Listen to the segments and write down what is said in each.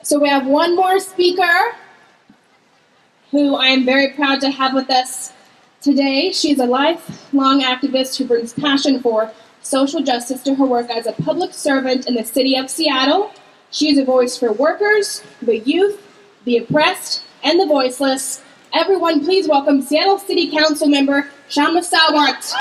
So we have one more speaker who I am very proud to have with us today. She's a lifelong activist who brings passion for social justice to her work as a public servant in the city of Seattle. She is a voice for workers, the youth, the oppressed, and the voiceless. Everyone, please welcome Seattle City Council member Kshama Sawant.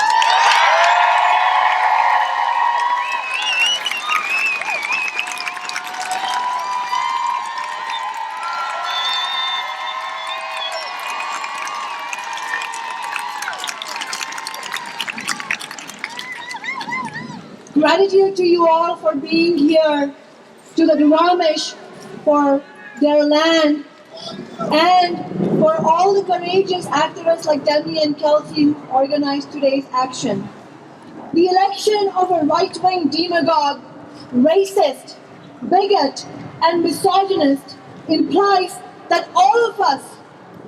Gratitude to you all for being here, to the Duramish for their land, and for all the courageous activists like Debbie and Kelsey who organized today's action. The election of a right-wing demagogue, racist, bigot, and misogynist implies that all of us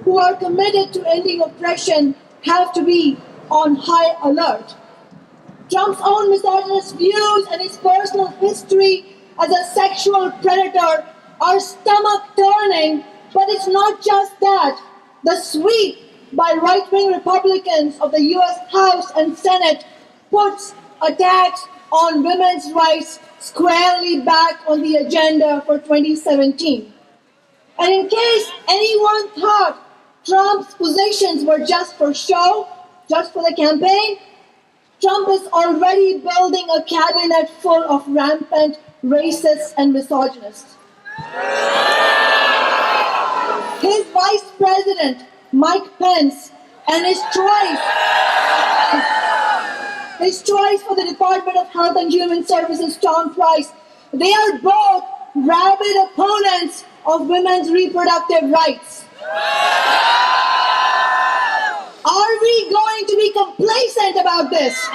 who are committed to ending oppression have to be on high alert. Trump's own misogynist views and his personal history as a sexual predator are stomach-turning, but it's not just that. The sweep by right-wing Republicans of the U.S. House and Senate puts attacks on women's rights squarely back on the agenda for 2017. And in case anyone thought Trump's positions were just for show, just for the campaign, Trump is already building a cabinet full of rampant racists and misogynists. His vice president, Mike Pence, and his choice for the Department of Health and Human Services, Tom Price, they are both rabid opponents of women's reproductive rights. Are we going to be complacent about this?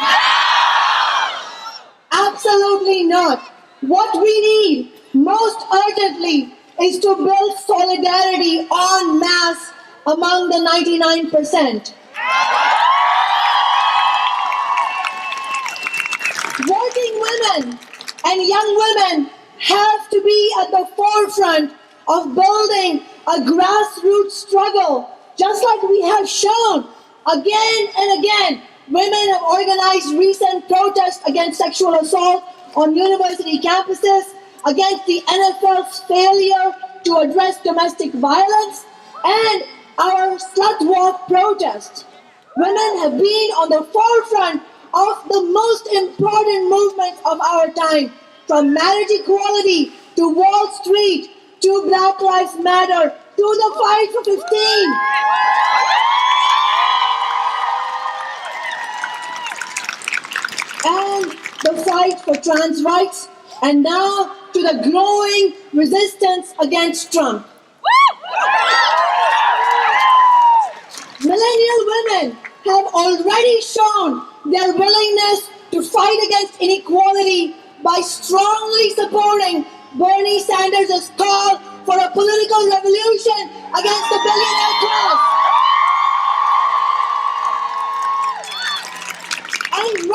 Absolutely not. What we need most urgently is to build solidarity en masse among the 99%. Working women and young women have to be at the forefront of building a grassroots struggle, just like we have shown again and again. Women have organized recent protests against sexual assault on university campuses, against the NFL's failure to address domestic violence, and our slut walk protest. Women have been on the forefront of the most important movements of our time, from marriage equality to Wall Street to Black Lives Matter to the fight for 15. And the fight for trans rights, and now to the growing resistance against Trump. Millennial women have already shown their willingness to fight against inequality by strongly supporting Bernie Sanders' call for a political revolution against the billionaire class. And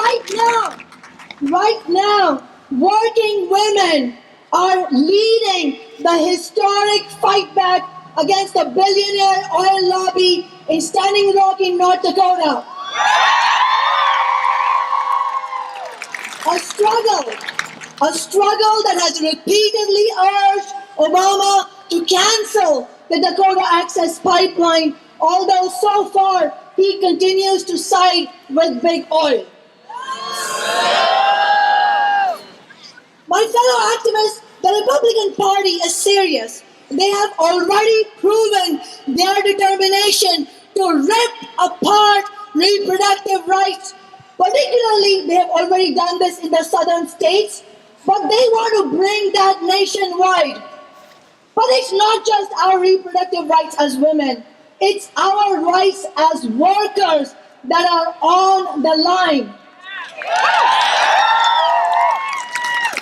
right now, working women are leading the historic fight back against the billionaire oil lobby in Standing Rock in North Dakota. A struggle that has repeatedly urged Obama to cancel the Dakota Access Pipeline, although so far he continues to side with big oil. My fellow activists, the Republican Party is serious. They have already proven their determination to rip apart reproductive rights. Particularly, they have already done this in the southern states, but they want to bring that nationwide. But it's not just our reproductive rights as women. It's our rights as workers that are on the line.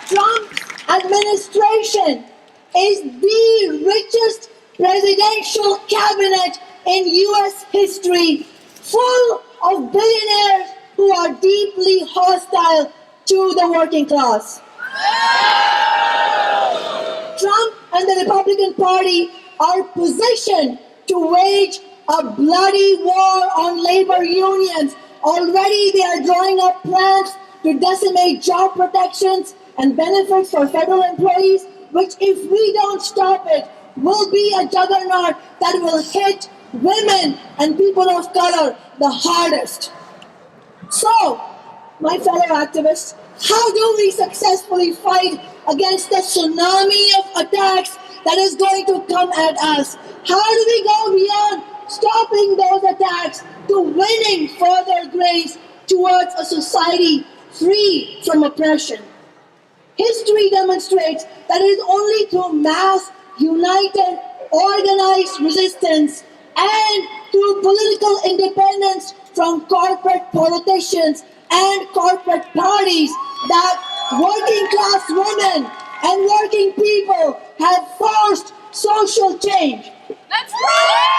Trump's administration is the richest presidential cabinet in U.S. history, full of billionaires who are deeply hostile to the working class. Trump and the Republican Party are positioned to wage a bloody war on labor unions. Already they are drawing up plans to decimate job protections and benefits for federal employees, which, if we don't stop it, will be a juggernaut that will hit women and people of color the hardest. So, my fellow activists, how do we successfully fight against the tsunami of attacks that is going to come at us? How do we go beyond stopping those attacks to winning further grace towards a society free from oppression? History demonstrates that it is only through mass, united, organized resistance and through political independence from corporate politicians and corporate parties that working class women and working people have forced social change. That's right!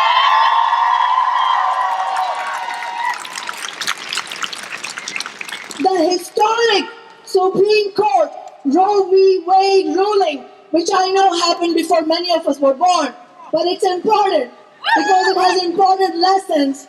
The historic Supreme Court Roe v. Wade ruling, which I know happened before many of us were born, but it's important because it has important lessons.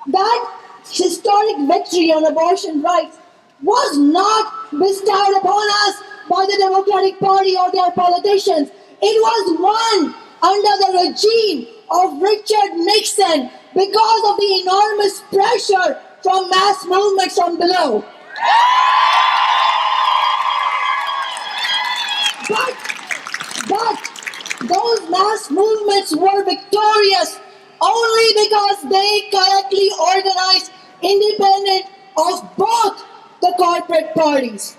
That historic victory on abortion rights was not bestowed upon us by the Democratic Party or their politicians. It was won under the regime of Richard Nixon because of the enormous pressure from mass movements from below. But those mass movements were victorious only because they correctly organized independent of both the corporate parties.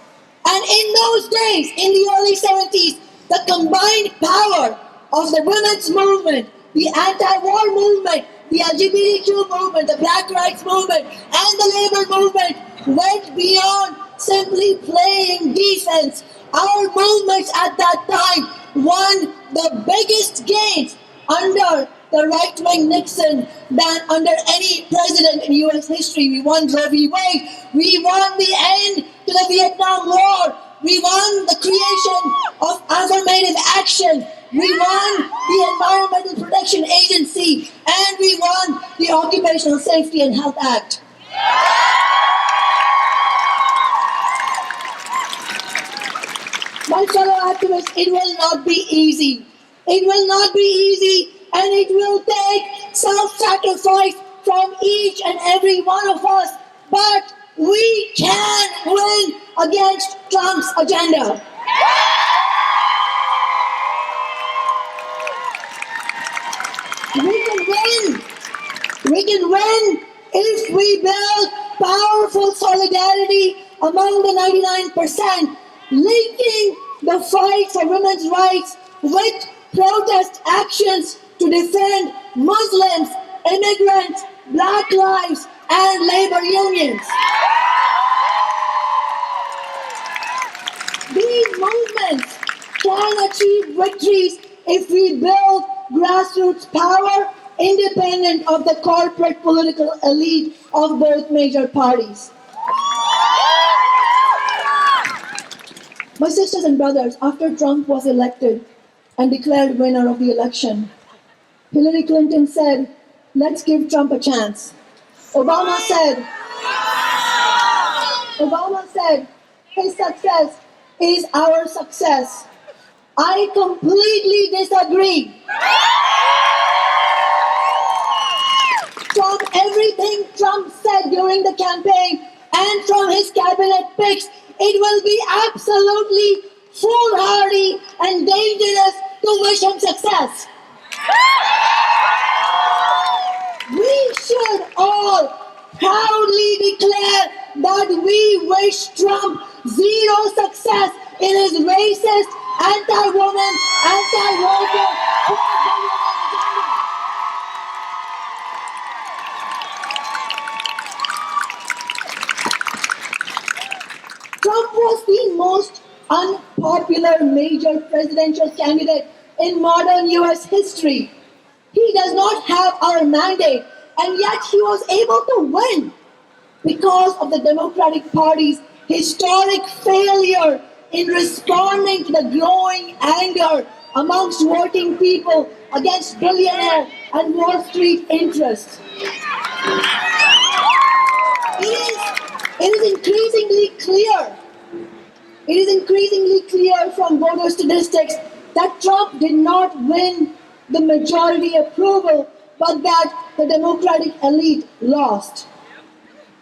And in those days, in the early 70s, the combined power of the women's movement, the anti-war movement, the LGBTQ movement, the Black Rights movement, and the labor movement went beyond simply playing defense. Our movements at that time won the biggest gains under the right-wing Nixon than under any president in U.S. history. We won Roe v. Wade. We won the end to the Vietnam War. We won the creation of affirmative action. We won the Environmental Protection Agency. And we won the Occupational Safety and Health Act. My fellow activists, it will not be easy. It will not be easy, and it will take self-sacrifice from each and every one of us. But we can win against Trump's agenda. We can win. We can win if we build powerful solidarity among the 99%, linking the fight for women's rights with protest actions to defend Muslims, immigrants, Black lives, and labor unions. These movements can achieve victories if we build grassroots power independent of the corporate political elite of both major parties. My sisters and brothers, after Trump was elected and declared winner of the election, Hillary Clinton said, "Let's give Trump a chance." Obama said, his success is our success. I completely disagree. From everything Trump said during the campaign and from his cabinet picks, it will be absolutely foolhardy and dangerous to wish him success. We should all proudly declare that we wish Trump zero success in his racist, anti-woman, anti-worker, pro-government agenda. Trump was the most unpopular major presidential candidate in modern US history. He does not have our mandate, and yet he was able to win because of the Democratic Party's historic failure in responding to the growing anger amongst working people against billionaire and Wall Street interests. It is increasingly clear. It is increasingly clear from voter statistics that Trump did not win the majority approval, but that the Democratic elite lost.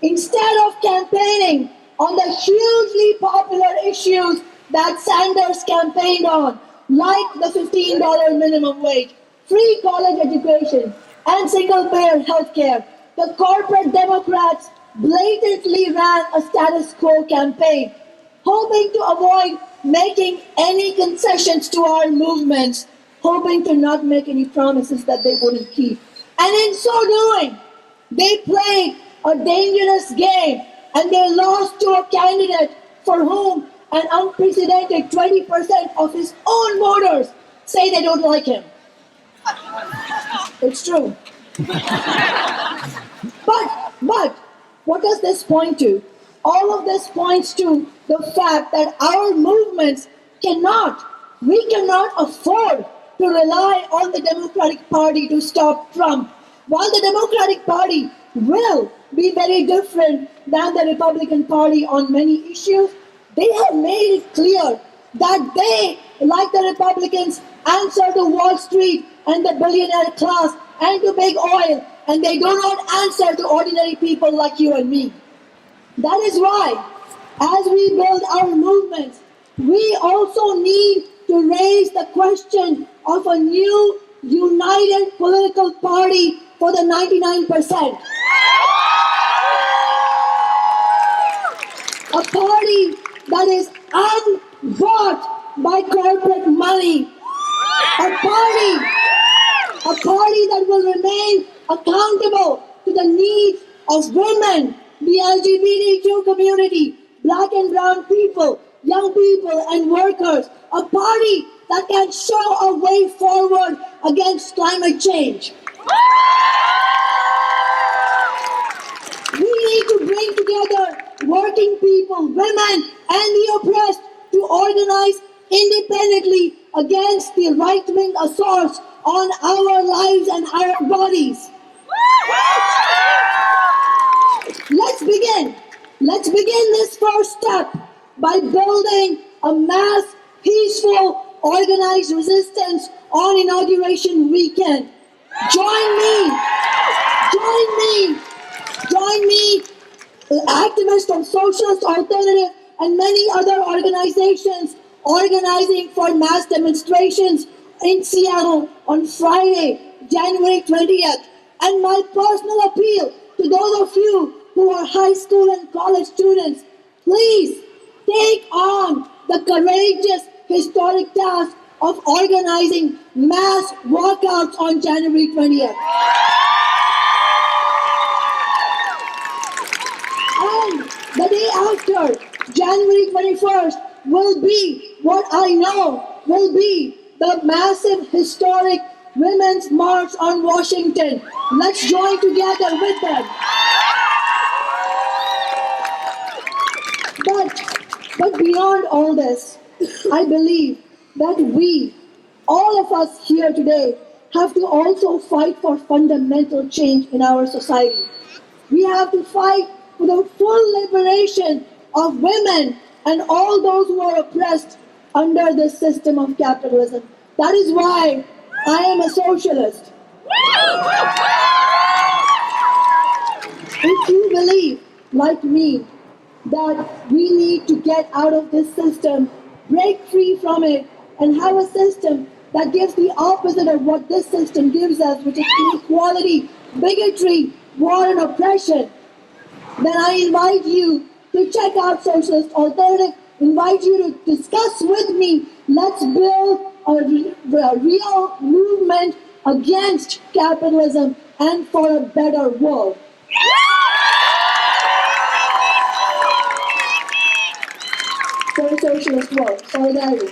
Instead of campaigning on the hugely popular issues that Sanders campaigned on, like the $15 minimum wage, free college education, and single-payer health care, the corporate Democrats blatantly ran a status quo campaign, hoping to avoid making any concessions to our movements, hoping to not make any promises that they wouldn't keep. And in so doing, they played a dangerous game, and they lost to a candidate for whom an unprecedented 20% of his own voters say they don't like him. It's true. But what does this point to? All of this points to the fact that our movements we cannot afford to rely on the Democratic Party to stop Trump. While the Democratic Party will be very different than the Republican Party on many issues, they have made it clear that they, like the Republicans, answer to Wall Street and the billionaire class and to big oil, and they do not answer to ordinary people like you and me. That is why, as we build our movements, we also need to raise the question of a new, united political party for the 99%. A party that is unbought by corporate money. A party that will remain accountable to the needs of women, the LGBTQ community, black and brown people, young people, and workers. A party that can show a way forward against climate change. We need to bring together working people, women, and the oppressed to organize independently against the right-wing assaults on our lives and our bodies. Let's begin this first step by building a mass, peaceful, organized resistance on Inauguration Weekend. Join me, activists from Socialist Alternative and many other organizations organizing for mass demonstrations in Seattle on Friday, January 20th. And my personal appeal to those of you who are high school and college students, please take on the courageous, historic task of organizing mass walkouts on January 20th. And the day after, January 21st, will be what I know will be the massive, historic Women's March on Washington. Let's join together with them. But beyond all this, I believe that we, all of us here today, have to also fight for fundamental change in our society. We have to fight for the full liberation of women and all those who are oppressed under this system of capitalism. That is why I am a socialist. If you believe, like me, that we need to get out of this system, break free from it, and have a system that gives the opposite of what this system gives us, which is inequality, bigotry, war, and oppression, then I invite you to check out Socialist Alternative, invite you to discuss with me. Let's build a real movement against capitalism and for a better world. For a socialist world. Solidarity.